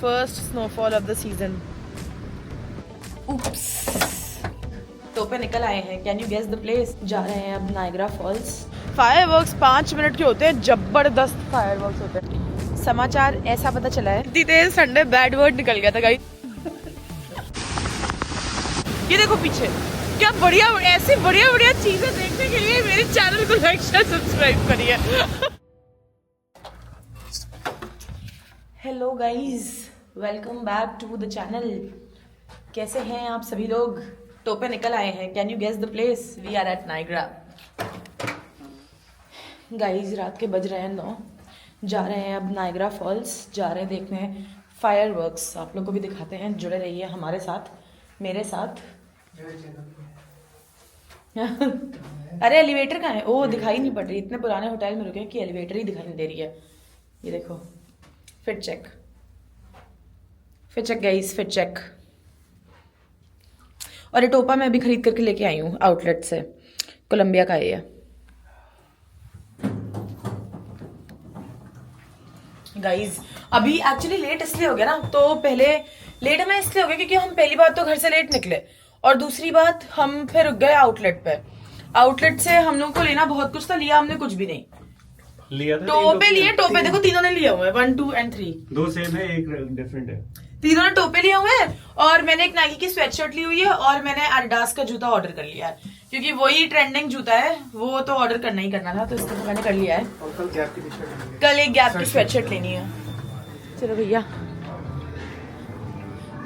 First snowfall of the season. Oops, टोपे निकल आए हैं। Can you guess the place? जा रहे हैं अब नायग्रा फॉल्स। फायरवर्क्स 5 मिनट के होते हैं, जबरदस्त फायरवर्क्स होते हैं। समाचार ऐसा पता चला है, इतनी तेज संडे बैड वर्ड निकल गया था गाइस। ये देखो पीछे, क्या बढ़िया, ऐसी बढ़िया बढ़िया चीजें देखने के लिए मेरे चैनल को लाइक शेयर सब्सक्राइब करिए। Hello guys, welcome back to the channel. कैसे हैं आप सभी लोग? टोपे निकल आए हैं। Can you guess the place? We are at Niagara. Guys रात के बज रहे हैं 9। जा रहे हैं अब नायग्रा फॉल्स, जा रहे हैं देखने फायरवर्क्स। आप लोग को भी दिखाते हैं, जुड़े रहिए हमारे साथ, मेरे साथ। अरे एलिवेटर कहाँ है? ओ दिखाई नहीं पड़ रही, इतने पुराने होटल में रुके कि एलिवेटर ही दिखाई नहीं दे रही है। ये देखो, fit check guys, fit check. और ये टोपा मैं अभी खरीद करके लेके आई हूँ आउटलेट से, कोलंबिया का है ये। गाइज अभी एक्चुअली लेट इसलिए हो गया ना, तो पहले लेट हमें इसलिए हो गया क्योंकि हम पहली बात तो घर से लेट निकले, और दूसरी बात हम फिर रुक गए आउटलेट पे। आउटलेट से हम लोग को लेना बहुत कुछ था, लिया हमने कुछ भी नहीं लिया था। टोपे लिए, टोपे देखो तीनों ने लिया हुआ है, 1, 2 and 3। 2 सेम है, एक डिफरेंट है। तीनों ने टोपे लिए हुए हैं, और मैंने एक नाइकी की स्वेटशर्ट ली हुई है, और मैंने एडिडास का जूता ऑर्डर कर लिया है क्योंकि वही ट्रेंडिंग जूता है, वो तो ऑर्डर करना ही करना था, तो इसको मैंने कर लिया है। और कल एक गैप की स्वेटशर्ट लेनी है। चलो भैया,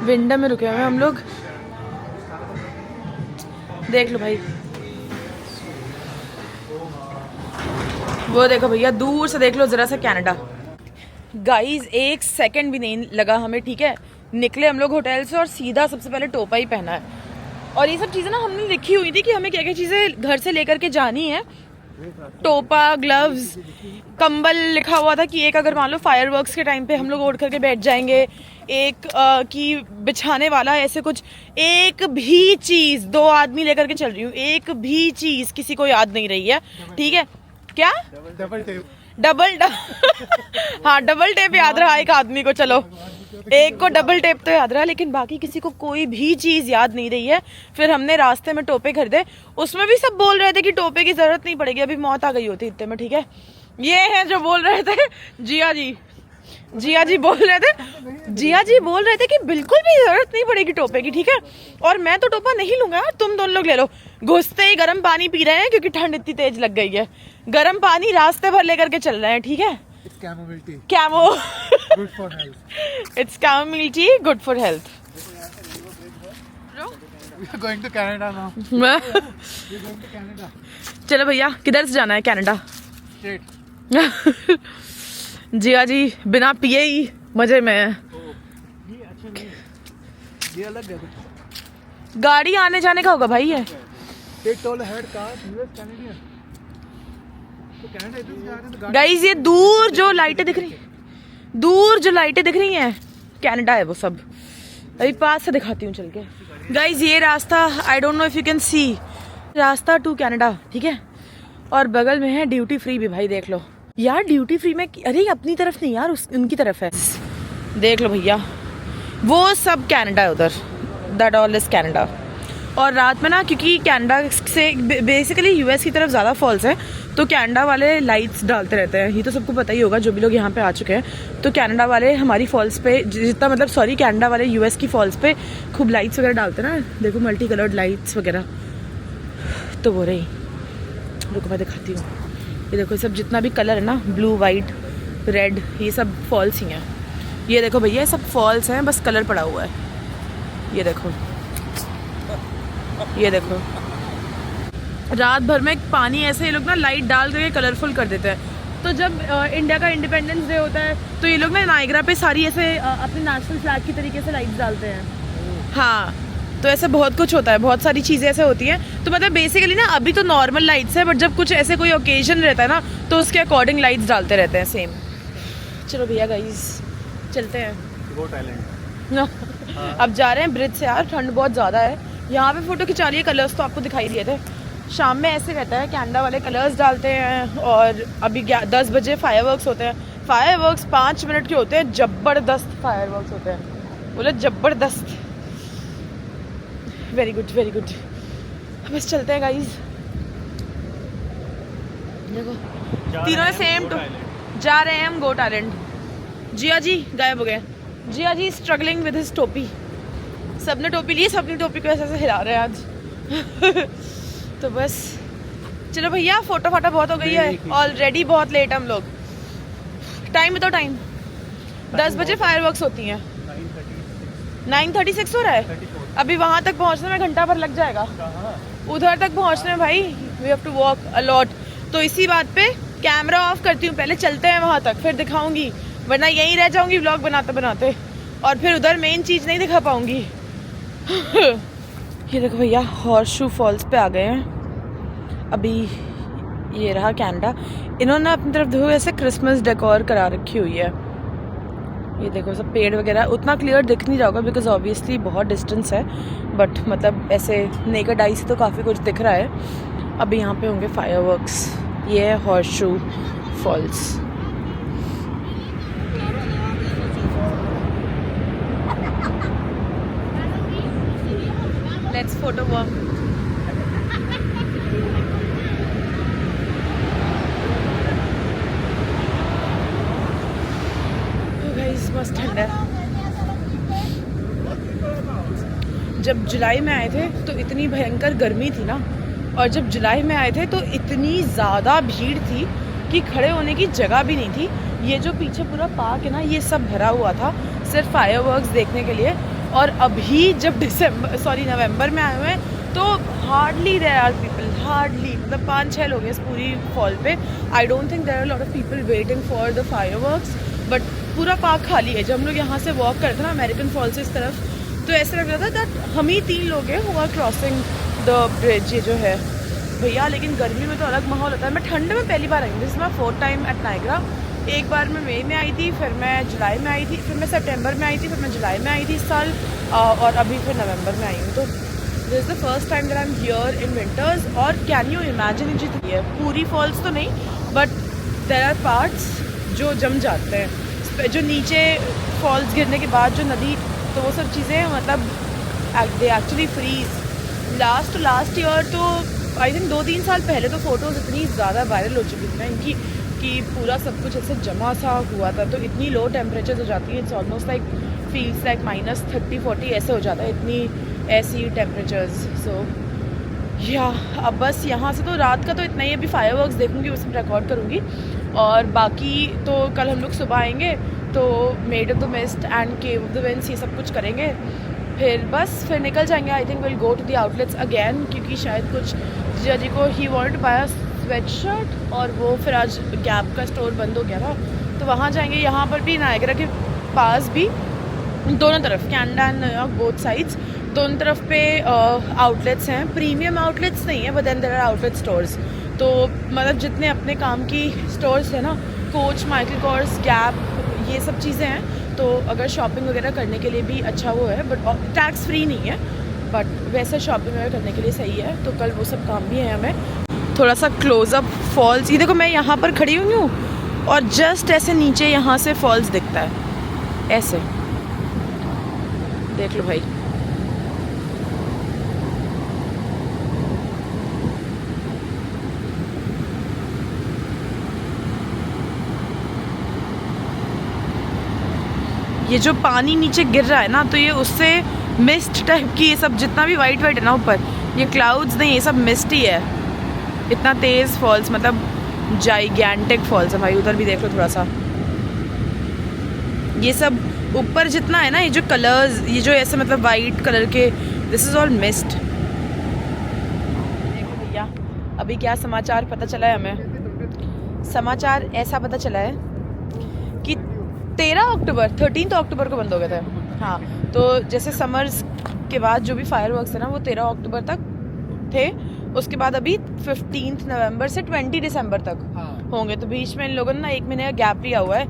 विंडो में रुके हुए हैं हम लोग। देख लो भाई, वो देखो भैया, दूर से देख लो जरा सा कनाडा। गाइज 1 सेकंड भी नहीं लगा हमें, ठीक है। निकले हम लोग होटल से और सीधा सबसे पहले टोपा ही पहना है। और ये सब चीजें ना हमने लिखी हुई थी कि हमें क्या क्या चीजें घर से लेकर के जानी है। टोपा, ग्लव्स, कंबल लिखा हुआ था कि एक अगर मान लो फायरवर्क्स के टाइम पे हम लोग ओढ़ करके बैठ जाएंगे, एक की बिछाने वाला, ऐसे कुछ। एक भी चीज 2 आदमी लेकर के चल रही हूँ, एक भी चीज किसी को याद नहीं रही है, ठीक है। क्या? डबल हाँ, डबल टेप याद रहा एक आदमी को, चलो एक को डबल टेप तो याद रहा, लेकिन बाकी किसी को कोई भी चीज याद नहीं रही है। फिर हमने रास्ते में टोपे खरीदे, उसमें भी सब बोल रहे थे कि टोपे की जरूरत नहीं पड़ेगी, अभी मौत आ गई होती इतने में, ठीक है। ये है जो बोल रहे थे जिया जी बोल रहे थे कि बिल्कुल भी जरूरत नहीं पड़ेगी टोपे की, ठीक है। और मैं तो टोपा नहीं लूंगा, तुम दोनों लोग ले लो। घुसते ही गर्म पानी पी रहे हैं क्योंकि ठंड इतनी तेज लग गई है। गर्म पानी रास्ते भर लेकर के चल रहे हैं, ठीक है। It's chamomile tea. Good for health. It's chamomile tea, good for health. We are going to Canada now. We are going to Canada. चलो भैया, किधर से जाना है? कनाडा। Straight. जिया जी बिना पिए ही मजे में है। ये अच्छा नहीं, ये अलग है। गाड़ी आने जाने का होगा भाई ये। Take tall head car, US Canadian. तो कनाडा इधर से जा रहे हैं तो गाड़ी। गाइस ये दूर जो लाइटें दिख रही हैं, कनाडा है वो सब। अभी पास से दिखाती हूँ चल के। गाइस ये रास्ता, I don't know if you can see, रास्ता टू कनाडा, ठीक है। और बगल में है ड्यूटी फ्री भी, भाई देख लो यार। ड्यूटी फ्री में, अरे अपनी तरफ नहीं यार, उनकी तरफ है। देख लो भैया, वो सब कनाडा है उधर, दैट ऑल इज कनाडा। और रात में ना, क्योंकि कनाडा से बेसिकली यूएस की तरफ ज़्यादा फॉल्स है, तो कनाडा वाले लाइट्स डालते रहते हैं। ये तो सबको पता ही होगा जो भी लोग यहाँ पे आ चुके हैं। तो कनाडा वाले हमारी फॉल्स पे जितना, मतलब सॉरी, कनाडा वाले यूएस की फॉल्स पे खूब लाइट्स वगैरह डालते हैं ना। देखो मल्टी कलर्ड लाइट्स वगैरह, तो वो रही। रुको मैं दिखाती हूँ। ये देखो सब जितना भी कलर है ना, ब्लू, वाइट, रेड, ये सब फॉल्स ही हैं। ये देखो भैया, ये सब फॉल्स हैं, बस कलर पड़ा हुआ है। ये देखो, ये देखो, रात भर में पानी ऐसे ये लोग ना लाइट डाल करके कलरफुल कर देते हैं। तो जब इंडिया का इंडिपेंडेंस डे होता है, तो ये लोग ना नायग्रा पे सारी ऐसे अपने नेशनल फ्लैग की तरीके से लाइट्स डालते हैं। हाँ, तो ऐसे बहुत कुछ होता है, बहुत सारी चीज़ें ऐसे होती हैं। तो मतलब बेसिकली ना अभी तो नॉर्मल लाइट्स है, बट जब कुछ ऐसे कोई ओकेजन रहता है ना, तो उसके अकॉर्डिंग लाइट्स डालते रहते हैं सेम। चलो भैया गाइस चलते हैं। अब जा रहे हैं ब्रिज से। यार ठंड बहुत ज़्यादा है यहाँ पे। फोटो खिंचा लिए, कलर्स तो आपको दिखाई दिए थे। शाम में ऐसे रहता है, कनाडा वाले कलर्स डालते हैं। और अभी 10 बजे फायरवर्क्स होते हैं। फायरवर्क्स 5 मिनट के होते हैं, जबरदस्त फायरवर्क्स होते हैं, बोले जबरदस्त। Very good very good. बस चलते हैं गाइज। देखो तीनों ने सेम टू जा रहे हैं हम गोट आइलैंड। जिया जी गायब हो गए। जिया जी स्ट्रगलिंग विद हिज टोपी। सबने टोपी ली, सबने टोपी को ऐसे ऐसे हिला रहे हैं आज। तो बस चलो भैया, फोटो फाटो बहुत हो गई है ऑलरेडी, बहुत लेट हम लोग। टाइम बताओ टाइम। 10 बजे फायरवर्क्स होती हैं। 9:36 हो रहा है। अभी वहां तक पहुंचने में घंटा भर लग जाएगा। उधर तक पहुंचने में भाई we have to walk a lot. तो इसी बात पे कैमरा ऑफ करती हूँ, पहले चलते हैं वहां तक, फिर दिखाऊंगी, वरना यहीं रह जाऊंगी व्लॉग बनाते बनाते, और फिर उधर मेन चीज नहीं दिखा पाऊंगी। ये देखो भैया, हॉर्सशू फॉल्स पे आ गए हैं अभी। ये रहा कनाडा। इन्होंने अपनी तरफ देखो ऐसे क्रिसमस डेकोर करा रखी हुई है। ये देखो सब पेड़ वगैरह, उतना क्लियर दिख नहीं रहा होगा बिकॉज ऑब्वियसली बहुत डिस्टेंस है, बट मतलब ऐसे नेकेड आई से तो काफ़ी कुछ दिख रहा है। अभी यहाँ पे होंगे फायरवर्क्स। ये है horseshoe falls. Let's photo walk. मस्त ठंडा है। जब जुलाई में आए थे तो इतनी भयंकर गर्मी थी ना, और जब जुलाई में आए थे तो इतनी ज़्यादा भीड़ थी कि खड़े होने की जगह भी नहीं थी। ये जो पीछे पूरा पार्क है ना, ये सब भरा हुआ था सिर्फ फायरवर्क्स देखने के लिए। और अभी जब नवंबर में आए हुए हैं तो hardly there are people, hardly, मतलब 5-6 लोग हैं इस पूरी फॉल पे। I don't think there are lot of people waiting for the fireworks, but पूरा पार्क खाली है। जब हम लोग यहाँ से वॉक करते थे ना अमेरिकन फॉल से इस तरफ, तो ऐसा लग रहा था दैट हम ही 3 लोग हैं who are crossing the bridge. ये जो है भैया, लेकिन गर्मी में तो अलग माहौल होता है। मैं ठंड में पहली बार आई हूँ, this is my 4th time at Niagara. एक बार मैं मई में आई थी, फिर मैं जुलाई में आई थी, फिर मैं सितंबर में आई थी, फिर मैं जुलाई में आई थी इस साल, और अभी फिर नवंबर में आई हूँ। तो this is the first time that I am here in winters. और कैन यू इमेजिन, जितनी है पूरी फॉल्स तो नहीं, बट देयर आर पार्ट्स जो जम जाते हैं, जो नीचे फॉल्स गिरने के बाद जो नदी, तो वो सब चीज़ें मतलब they actually freeze. Last year तो आई थिंक 2-3 साल पहले तो फ़ोटोज़ इतनी ज़्यादा वायरल हो चुकी थी ना इनकी कि पूरा सब कुछ ऐसे जमा सा हुआ था। तो इतनी लो टेम्परेचर हो जाती है, it's almost like feels like -30-40 ऐसे हो जाता है, इतनी ऐसी टेम्परेचर्स। सो या अब बस यहाँ से तो रात का तो इतना ही। अभी फायरवर्क्स देखूंगी, उसमें रिकॉर्ड करूँगी, और बाकी तो कल हम लोग सुबह आएंगे तो Maid of the Mist and Cave of the Winds ये सब कुछ करेंगे, फिर निकल जाएंगे। I think will go to the outlets again, क्योंकि शायद कुछ जिया जी को ही wanted to buy a sweatshirt, और वो फिर आज गैप का स्टोर बंद हो गया था तो वहाँ जाएंगे। यहाँ पर भी नायग्रा के पास भी दोनों तरफ, Canada and New York both sides, दोनों तरफ पे आउटलेट्स हैं। प्रीमियम आउटलेट्स नहीं है, but then there are outlet stores. तो मतलब जितने अपने काम की स्टोर्स है ना, कोच, माइकल कॉर्स, गैप, ये सब चीज़ें हैं। तो अगर शॉपिंग वगैरह करने के लिए भी अच्छा वो है, बट टैक्स फ्री नहीं है, बट वैसे शॉपिंग वगैरह करने के लिए सही है। तो कल वो सब काम भी है हमें। थोड़ा सा क्लोज़अप फॉल्स, ये देखो मैं यहाँ पर खड़ी हुई हूँ और जस्ट ऐसे नीचे यहाँ से फॉल्स दिखता है, ऐसे देख लो भाई। ये जो पानी नीचे गिर रहा है ना, तो ये उससे मिस्ट टाइप की, ये सब जितना भी वाइट है ना ऊपर, ये क्लाउड्स नहीं, ये सब मिस्ट ही है। इतना तेज़ फॉल्स, मतलब जाइगैंटिक फॉल्स है भाई। उधर भी देख लो थोड़ा सा, ये सब ऊपर जितना है ना, ये जो कलर्स, ये जो ऐसे मतलब वाइट कलर के, दिस इज़ ऑल मिस्ट। देखो भैया, अभी क्या समाचार पता चला है हमें। समाचार ऐसा पता चला है कि 13 अक्टूबर को बंद हो गए थे। हाँ, तो जैसे समर्स के बाद जो भी फायरवर्क्स है ना, वो 13 अक्टूबर तक थे। उसके बाद अभी 15 नवंबर से 20 दिसंबर तक होंगे। तो बीच में इन लोगों ने ना 1 महीने का गैप लिया हुआ है।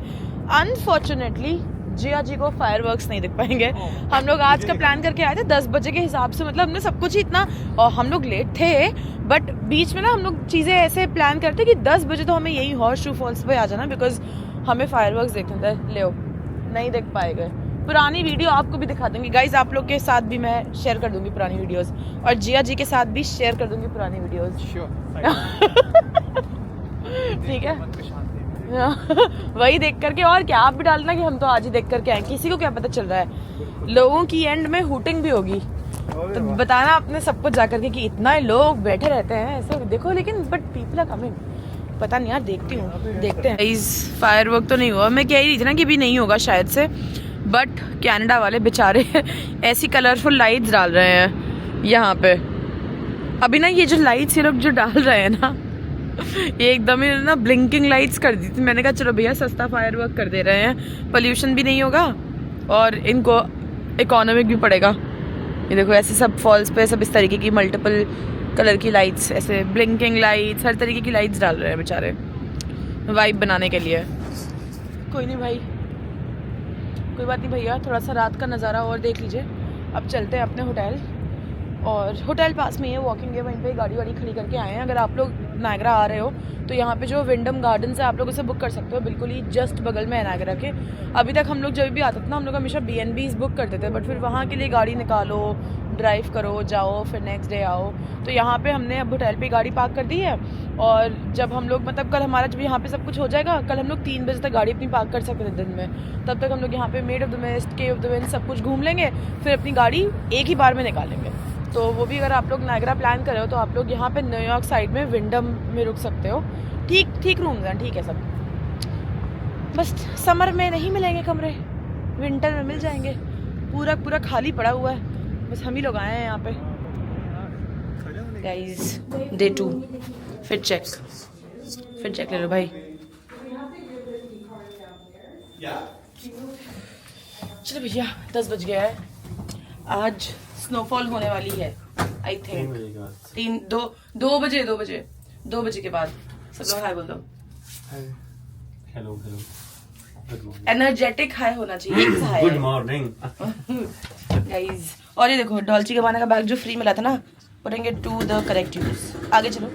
अनफॉर्चुनेटली जिया जी को फायरवर्क्स नहीं दिख पाएंगे। हम लोग आज का प्लान करके आए थे 10 बजे के हिसाब से, मतलब हमने सब कुछ ही इतना, और हम लोग लेट थे, बट बीच में ना हम लोग चीज़ें ऐसे प्लान करते कि 10 बजे तो हमें यही हॉर्सशू फॉल्स पे आ जाना, बिकॉज हमें फायरवर्क्स देखने थे, ले नहीं देख पाएगा। पुरानी वीडियो आपको भी दिखा दूंगी गाइज, आप लोग के साथ भी मैं शेयर कर दूंगी पुरानी वीडियोस, और जिया जी के साथ भी शेयर कर दूंगी पुरानी वीडियोस। ठीक है वही देख करके, और क्या आप भी डालना कि हम तो आज ही देख करके आए, किसी को क्या पता चल रहा है। लोगों की एंड में हुटिंग भी होगी, तो बताना आपने सबको जाकर के कि इतना लोग बैठे रहते हैं ऐसे देखो, लेकिन बट पीपल आर कमिंग, पता नहीं यार, देखती हूँ, देखते हैं। फायरवर्क तो नहीं हुआ, मैं कह ही रही थी ना कि भी नहीं होगा शायद से, बट कनाडा वाले बेचारे ऐसी कलरफुल लाइट्स डाल रहे हैं यहाँ पे। अभी ना ये जो लाइट्स ये लोग जो डाल रहे हैं ना, ये एकदम ही ना ब्लिंकिंग लाइट्स कर दी थी। मैंने कहा चलो भैया सस्ता फायरवर्क कर दे रहे हैं, पोल्यूशन भी नहीं होगा और इनको इकोनॉमिक भी पड़ेगा। ये देखो ऐसे सब फॉल्स पे सब इस तरीके की मल्टीपल कलर की लाइट्स, ऐसे ब्लिंकिंग लाइट्स, हर तरीके की लाइट्स डाल रहे हैं बेचारे वाइब बनाने के लिए। कोई नहीं भाई, कोई बात नहीं भैया, थोड़ा सा रात का नज़ारा और देख लीजिए। अब चलते हैं अपने होटल, और होटल पास में ही है, वॉकिंग है, वहीं पे गाड़ी वाड़ी खड़ी करके आए हैं। अगर आप लोग नायग्रा आ रहे हो तो यहाँ पे जो विंडम गार्डन्स है आप लोग उसे बुक कर सकते हो, बिल्कुल ही जस्ट बगल में है नायग्रा के। अभी तक हम लोग जब भी आते थे ना, हम लोग हमेशा B&Bs बुक करते थे, बट फिर वहाँ के लिए गाड़ी निकालो, ड्राइव करो, जाओ, फिर नेक्स्ट डे आओ। तो यहाँ पे हमने अब होटल पे गाड़ी पार्क कर दी है, और जब हम लोग मतलब कल हमारा जब यहाँ पे सब कुछ हो जाएगा, कल हम लोग 3 बजे तक गाड़ी अपनी पार्क कर सकते थे दिन में, तब तक हम लोग यहाँ पे Maid of the West, Cave of the Wind सब कुछ घूम लेंगे, फिर अपनी गाड़ी एक ही बार में निकालेंगे। तो वो भी अगर आप लोग नायग्रा प्लान कर रहे हो तो आप लोग यहाँ पे न्यूयॉर्क साइड में विंडम में रुक सकते हो। ठीक रूम्स हैं, ठीक है सब, बस समर में नहीं मिलेंगे कमरे, विंटर में मिल जाएंगे। पूरा खाली पड़ा हुआ है, बस हम ही लोग आए हैं यहाँ पे। गाइस डे 2, फिर चेक ले लो भाई। चलो भैया 10 बज गया है, आज स्नोफॉल होने वाली है आई थिंक 2 बजे के बाद। सब लोग हाय बोल दो, हेलो गुड मॉर्निंग, एनर्जेटिक हाय होना चाहिए। गुड मॉर्निंग गाइस, और ये देखो डॉल्ची गाबाना का बैग जो फ्री मिला था ना, putting it to the correct use. आगे चलो,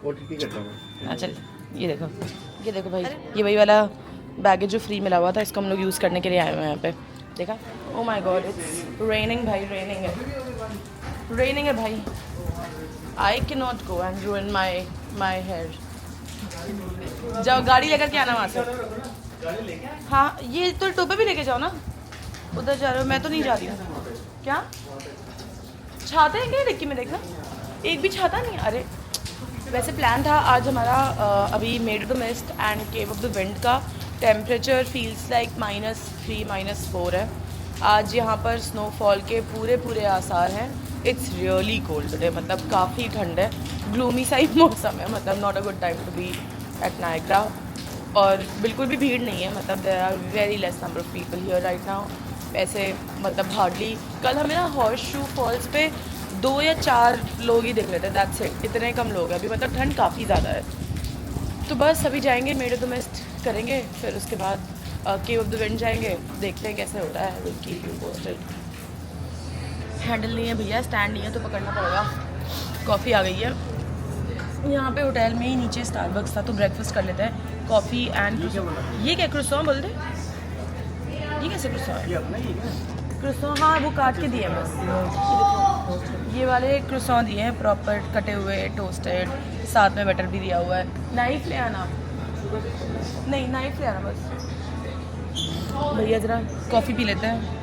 ओटीटी कर रहा हूं। हाँ चल, ये देखो भाई, ये वही वाला बैग है जो फ्री मिला हुआ था, इसको हम लोग यूज़ करने के लिए आए हुए हैं यहाँ पे। देखा, oh my god it's raining भाई, रेनिंग है भाई। I can not go and ruin my hair. जाओ गाड़ी लेकर के आना वहाँ से। हाँ ये तो टोपे भी लेके जाओ ना, उधर जा रहे हो, मैं तो नहीं जा रही हूँ। क्या छाते हैं क्या डिक्की में, देखना एक भी छाता नहीं। अरे वैसे प्लान था आज हमारा अभी made of the Mist and Cave of the wind का टेम्परेचर फील्स लाइक -3 -4 है। आज यहाँ पर स्नोफॉल के पूरे आसार हैं। इट्स रियली कोल्ड टुडे, मतलब काफ़ी ठंड है, ग्लूमी सा ही मौसम है, मतलब not a good time to be at Niagara. और बिल्कुल भी भीड़ नहीं है, मतलब there are very less number of people here right now. ऐसे मतलब हार्डली, कल हमें ना हॉर्स शू फॉल्स पे 2 या 4 लोग ही दिख रहे थे, दैट्स इट, इतने कम लोग हैं अभी, मतलब ठंड काफ़ी ज़्यादा है। तो बस अभी जाएंगे मेड ऑफ द मिस्ट करेंगे, फिर उसके बाद केव ऑफ द विंड जाएंगे, देखते हैं कैसे होता है, will keep you posted. Handle नहीं है भैया, स्टैंड नहीं है तो पकड़ना पड़ेगा। कॉफ़ी आ गई है यहाँ पे, होटल में ही नीचे स्टारबक्स था तो ब्रेकफास्ट कर लेते हैं, कॉफ़ी एंड ये क्या क्रोसॉन बोल दे, ये कैसे क्रोसॉन है? क्रोसॉन हाँ वो काट के दिए बस, ये वाले क्रोसॉन दिए हैं प्रॉपर कटे हुए टोस्टेड, साथ में बटर भी दिया हुआ है। नाइफ ले आना, नहीं नाइफ ले आना बस। भैया ज़रा कॉफ़ी पी लेते हैं।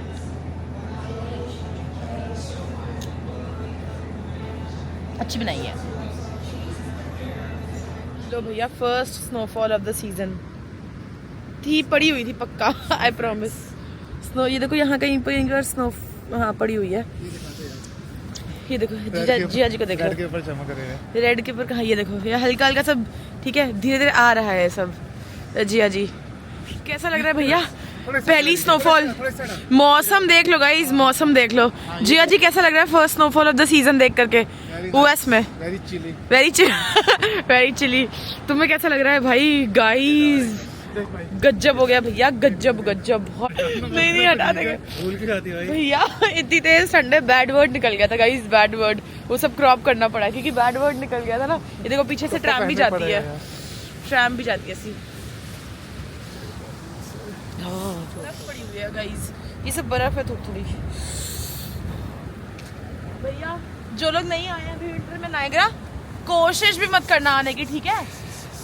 अच्छी बनाई है। लो भैया first snowfall of the season थी, पड़ी हुई थी पक्का, आई प्रॉमिस। स्नो ये देखो यहाँ कहीं पर स्नो हाँ पड़ी हुई है, ये देखो जिया जी को देखो, रेड के ऊपर चमक रहे हैं, रेड के ऊपर कहाँ, ये देखो ये हल्का हल्का सब, ठीक है धीरे धीरे आ रहा है सब। जिया जी कैसा लग रहा है भैया, पहली स्नोफॉल, मौसम देख लो गाइस, मौसम देख लो। जिया जी कैसा लग रहा है first snowfall of the season देख करके यूएस में? Very chilly. तुम्हें कैसा लग रहा है भाई? गाइस गज्जब हो गया भैया, गज्जब नहीं हटा देंगे भैया, इतनी तेज ठंड है, बैड वर्ड निकल गया था गाइस, बैड वर्ड, वो सब क्रॉप करना पड़ा क्योंकि बैड वर्ड निकल गया था ना। ये देखो पीछे से ट्रैम भी जाती है, ट्रैम भी जाती है ऐसी। बर्फ पड़ी हुई है गाइस, ये सब बर्फ है थोड़ी थोड़ी। भैया जो लोग नहीं आए हैं अभी विंटर में नायग्रा, कोशिश भी मत करना आने की, ठीक है?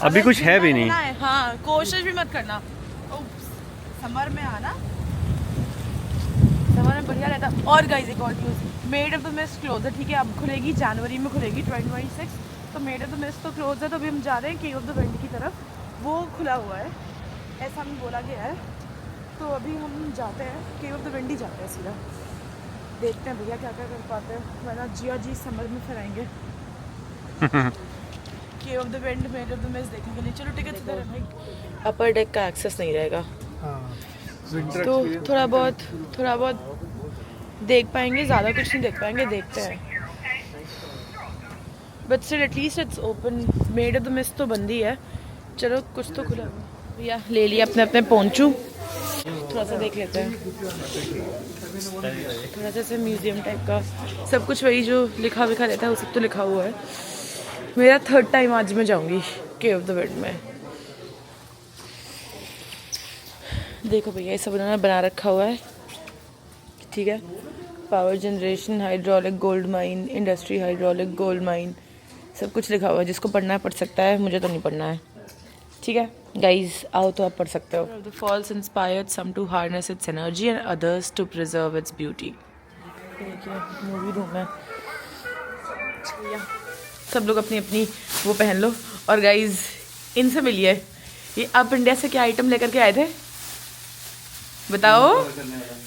अभी कुछ है भी नहीं। हाँ कोशिश भी मत करना। समर में आना, समर में बढ़िया रहता। और गाइस एक और news, made of the mist close है, ठीक है? अब खुलेगी जनवरी में, खुलेगी 2026। तो मेड ऑफ द मिस्ट तो क्लोज है, तो अभी हम जा रहे हैं केव ऑफ द विंड की तरफ, वो खुला हुआ है ऐसा हमें बोला गया है। तो अभी हम जाते हैं केव ऑफ द विंड ही जाते हैं सीधा, देखते हैं भैया क्या क्या कर पाते हैं, वरना जिया जी समर में फिर आएंगे केव of the wind made of the mist देखने के लिए। चलो टिकट इधर है भाई, अपर डेक का एक्सेस नहीं रहेगा तो थोड़ा बहुत देख पाएंगे, ज़्यादा कुछ नहीं देख पाएंगे, देखते हैं। But still at least it's open, made of the mist तो बंद ही है। चलो कुछ तो खुला भैया, ले लिया अपने अपने पोंचू, थोड़ा सा देख लेते हैं, थोड़ा सा ऐसे म्यूजियम टाइप का सब कुछ, वही जो लिखा विखा रहता है वो सब तो लिखा हुआ है। मेरा 3rd टाइम आज मैं जाऊंगी केव ऑफ द विंड में। देखो भैया ये सब उन्होंने बना रखा हुआ है, ठीक है? Power generation, hydraulic gold mine, industry hydraulic gold mine, सब कुछ लिखा हुआ है। जिसको पढ़ना है पढ़ सकता है, मुझे तो नहीं पढ़ना है, ठीक है? गाइज आओ तो आप पढ़ सकते हो। The falls inspired some to harness its energy and others to preserve its beauty. देखिए मूवी रूम है, सब लोग अपनी अपनी वो पहन लो। और गाइज इनसे मिलिए, ये आप इंडिया से क्या आइटम लेकर के आए थे बताओ?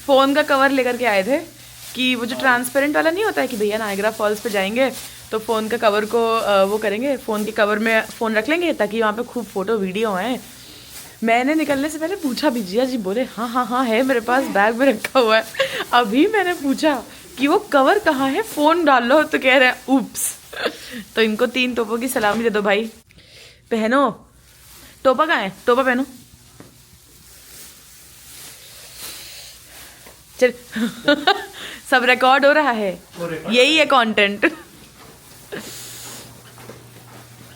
फ़ोन का कवर लेकर के आए थे कि वो जो ट्रांसपेरेंट वाला नहीं होता है कि भैया नायग्रा फॉल्स पे जाएंगे तो फ़ोन का कवर को वो करेंगे, फ़ोन के कवर में फ़ोन रख लेंगे ताकि वहाँ पे खूब फ़ोटो वीडियो आए। मैंने निकलने से पहले पूछा भी, जिया जी बोले हाँ है मेरे पास, बैग में रखा हुआ है। अभी मैंने पूछा कि वो कवर कहाँ है, फ़ोन डाल लो, तो कह रहे हैं ऊप्स। तो इनको 3 टोपों की सलामी दे दो भाई, पहनो। टोपा कहाँ है? टोपा पहनो। चल सब रिकॉर्ड हो रहा है, यही है कंटेंट।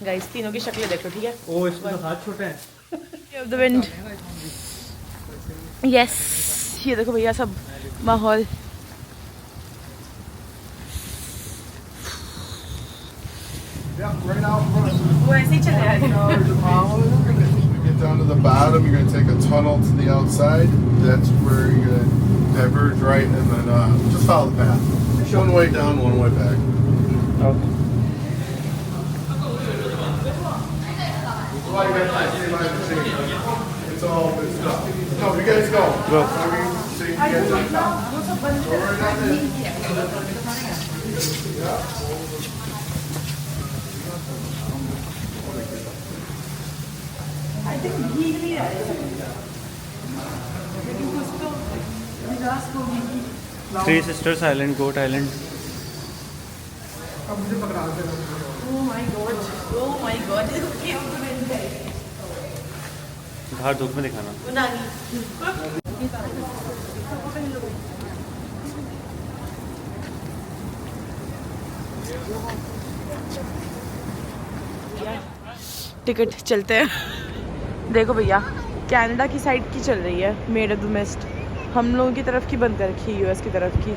गाइस तीनों की शक्लें देखो, ठीक है? ओ इसमें तो हाथ छोटे हैं। द विंड, यस ये देखो भैया सब माहौल। वो ऐसे ही चल रहा है। Get down to the bottom, you're gonna take a tunnel to the outside. That's where you're gonna diverge right and then just follow the path. One way down, one way back. Okay. It's all good stuff. No, you guys go. Go. So you can get to the top. I think भीग नहीं रहा है, लेकिन कुछ तो निराश हो गई। 3 Sisters Island, Goat Island। अब मुझे पकड़ा दे। Oh my god, oh my god, cave of the wind है। बाहर धूप में दिखाना। वो नानी टिकट चलते हैं। देखो भैया कनाडा की साइड की चल रही है मेड ऑफ द मिस्ट, हम लोगों की तरफ की बंद कर रखी है, यूएस की तरफ की।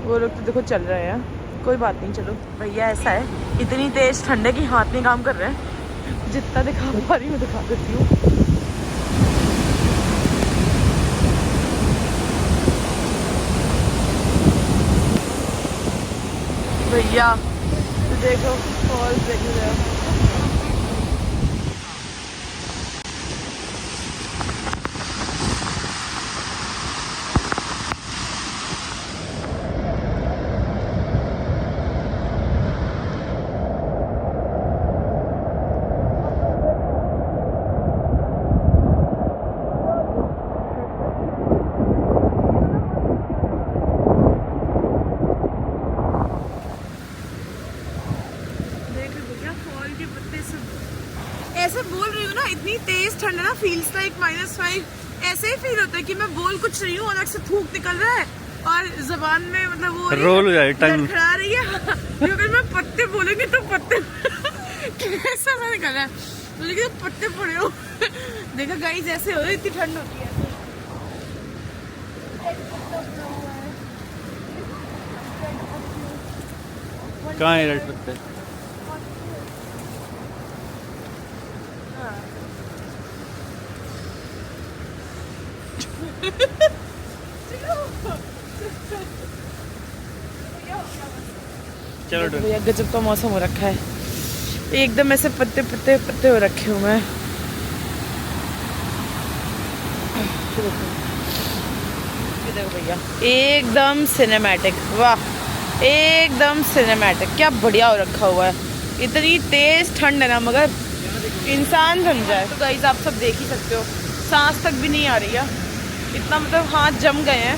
वो लोग तो देखो चल रहे हैं, कोई बात नहीं। चलो भैया ऐसा है, इतनी तेज ठंडे की हाथ नहीं काम कर रहे हैं, जितना दिखा पा रही हूँ दिखा देती हूँ। भैया देखो फॉल्स देखने जाओ। ऐसे बोल रही हूँ ना, इतनी तेज ठंड है ना, फील्स लाइक -5। ऐसे ही फील होता है कि मैं बोल कुछ रही हूँ, अलग से थूक निकल रहा है और जबान में मतलब वो रोल हो जाए, टंग लड़खड़ा रही है। अगर मैं पत्ते बोलूंगी तो पत्ते कैसा सा निकल रहा है, मुझे तो पत्ते पड़े हो। देखा गाइस ऐसे हो रही, इतनी ठंड होती है। कहाँ है रेड पत्ते? चलो डन। भैया गजब का मौसम हो रखा है, एकदम ऐसे पत्ते पत्ते पत्ते हो रखे हुए हैं। ये देखो भैया, एकदम सिनेमैटिक, वाह एकदम सिनेमैटिक, क्या बढ़िया हो रखा हुआ है। इतनी तेज ठंड है ना, मगर इंसान थम जाए। तो गाइस आप सब देख ही सकते हो, सांस तक भी नहीं आ रही है, इतना मतलब हाथ जम गए हैं।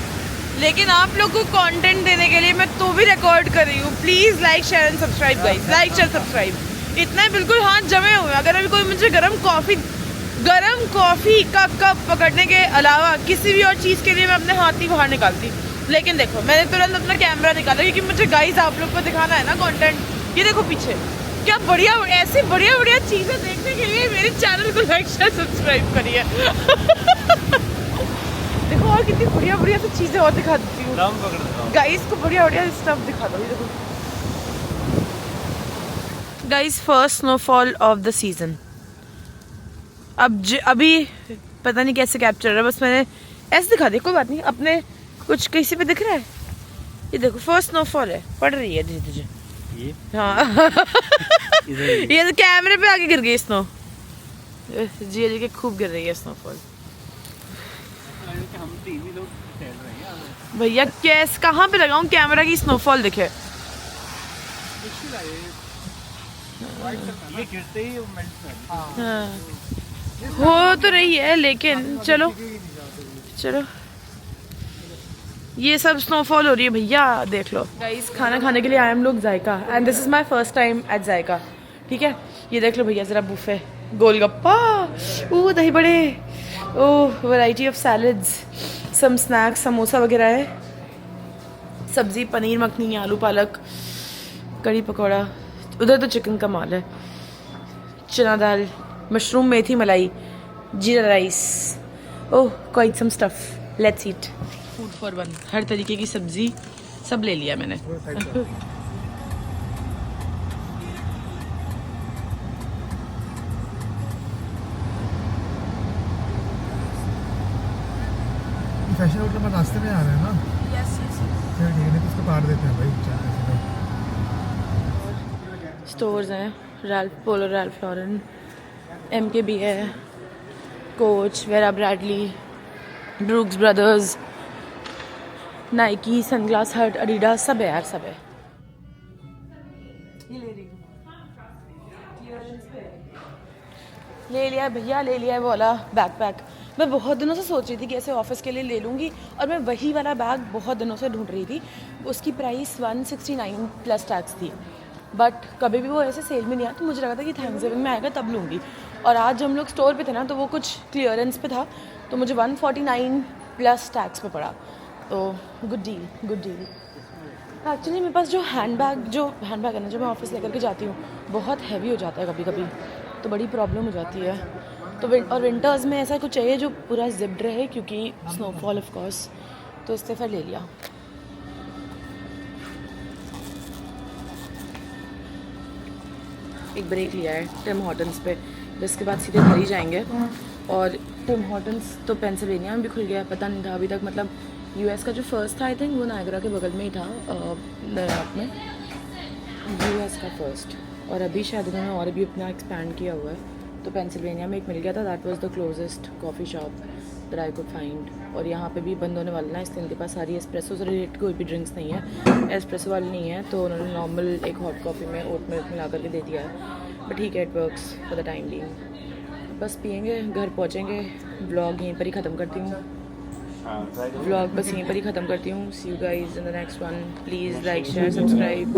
लेकिन आप लोग को कंटेंट देने के लिए मैं तो भी रिकॉर्ड कर रही हूँ। Please like share and subscribe guys, like share subscribe. इतना बिल्कुल हाथ जमे हुए हैं। अगर अभी कोई मुझे गर्म कॉफ़ी का कप पकड़ने के अलावा किसी भी और चीज़ के लिए मैं अपने हाथ ही बाहर निकालती। लेकिन देखो, मैंने तुरंत अपना कैमरा निकाला, क्योंकि मुझे गाइस आप लोग को दिखाना है ना कंटेंट। ये देखो पीछे क्या बढ़िया, ऐसी बढ़िया बढ़िया चीज़ें देखने के लिए मेरे चैनल को लाइक शेयर सब्सक्राइब करिए। देखो और कितनी बढ़िया बढ़िया सी चीज़ें और दिखा देती हूँ गाइस को, बढ़िया बढ़िया स्टफ दिखा दो। ये देखो guys, first snowfall of the season. अभी पता नहीं कैसे कैप्चर रहा है, बस मैंने ऐसे दिखा दिया, कोई बात नहीं। अपने कुछ किसी पे दिख रहा है? ये देखो फर्स्ट स्नोफॉल है, पड़ रही है धीरे धीरे। ये हाँ ये तो कैमरे पे आके गिर गई स्नो। जी जी के खूब गिर रही है स्नोफॉल। हम टीवी लोग खेल रहे हैं भैया कैस कहाँ पे लगाऊं कैमरा की स्नोफॉल दिखे? ये गिरते ही मेल्ट हाँ हो तो रही है, लेकिन चलो चलो, ये सब स्नोफॉल हो रही है भैया, देख लो। गाइस खाना खाने के लिए आए हम लोग Zaika, and this is my first time at Zaika. ठीक है, ये देख लो भैया जरा, बुफे, गोलगप्पा, ओ दही बड़े, ओ variety of salads, some snacks, samosa वगैरह है, सब्जी पनीर मखनी, आलू पालक, कड़ी पकौड़ा, उधर तो चिकन का माल है, चना दाल, mushroom methi malai, jeera rice, oh quite some stuff, let's eat. Food for one, हर तरीके की सब्जी सब ले लिया मैंने। फैशन होटल में रास्ते में आ रहे हैं ना? Yes yes. फिर ठीक है, नहीं तो उसको काट देते हैं भाई। स्टोर्स हैं, रैल्फ पोलो, रैल्फ लॉरेन, MKB है, coach, vera Bradley, Brooks brothers, Nike, sunglass हट, एडिडास, सब है यार, सब है। ये ले रही हूँ, ले लिया भैया, ले लिया वो वाला बैकपैक। मैं बहुत दिनों से सोच रही थी कि ऐसे ऑफिस के लिए ले लूँगी, और मैं वही वाला बैग बहुत दिनों से ढूंढ रही थी। उसकी प्राइस 169 प्लस टैक्स थी, बट कभी भी वो ऐसे सेल में नहीं आया, तो मुझे लगा था कि थैंक्सगिविंग में आएगा तब लूँगी। और आज हम लोग स्टोर पे थे ना, तो वो कुछ क्लियरेंस पे था, तो मुझे 149 प्लस टैक्स पे पड़ा, तो good deal, good deal. Actually मेरे पास जो हैंड बैग है ना, जो मैं ऑफिस लेकर के जाती हूँ, बहुत हैवी हो जाता है कभी कभी, तो बड़ी प्रॉब्लम हो जाती है। तो और विंटर्स में ऐसा कुछ चाहिए जो पूरा जिप्ड रहे, क्योंकि स्नोफॉल ऑफ कोर्स, तो इससे फिर ले लिया। एक ब्रेक लिया है टिम हॉर्टन्स पे, जिसके बाद सीधे घर ही जाएंगे। और टिम हॉर्टन्स तो पेंसिल्वेनिया में भी खुल गया है, पता नहीं था अभी तक, मतलब US का जो फर्स्ट था, आई थिंक वो नायग्रा के बगल में ही था, न्यूयॉर्क में, US का फर्स्ट। और अभी शायद उन्होंने और भी अपना एक्सपैंड किया हुआ है, तो पेंसिल्वेनिया में एक मिल गया था, that was the closest coffee shop that I could find. और यहाँ पे भी बंद होने वाला ना, इसलिए उनके पास सारी एस्प्रेसो से रिलेटेड कोई भी ड्रिंक्स नहीं है, एस्प्रेसो वाली नहीं है, तो उन्होंने नॉर्मल एक हॉट कॉफ़ी में ओट मिल्क मिला करके दे दिया है। बट ठीक है, it works for the time being. बस पियेंगे, घर पहुँचेंगे, ब्लॉग यहीं पर ही ख़त्म करती हूँ, व्लॉग बस यहीं पर ही ख़त्म करती हूँ। See you guys in the next one, please like share subscribe.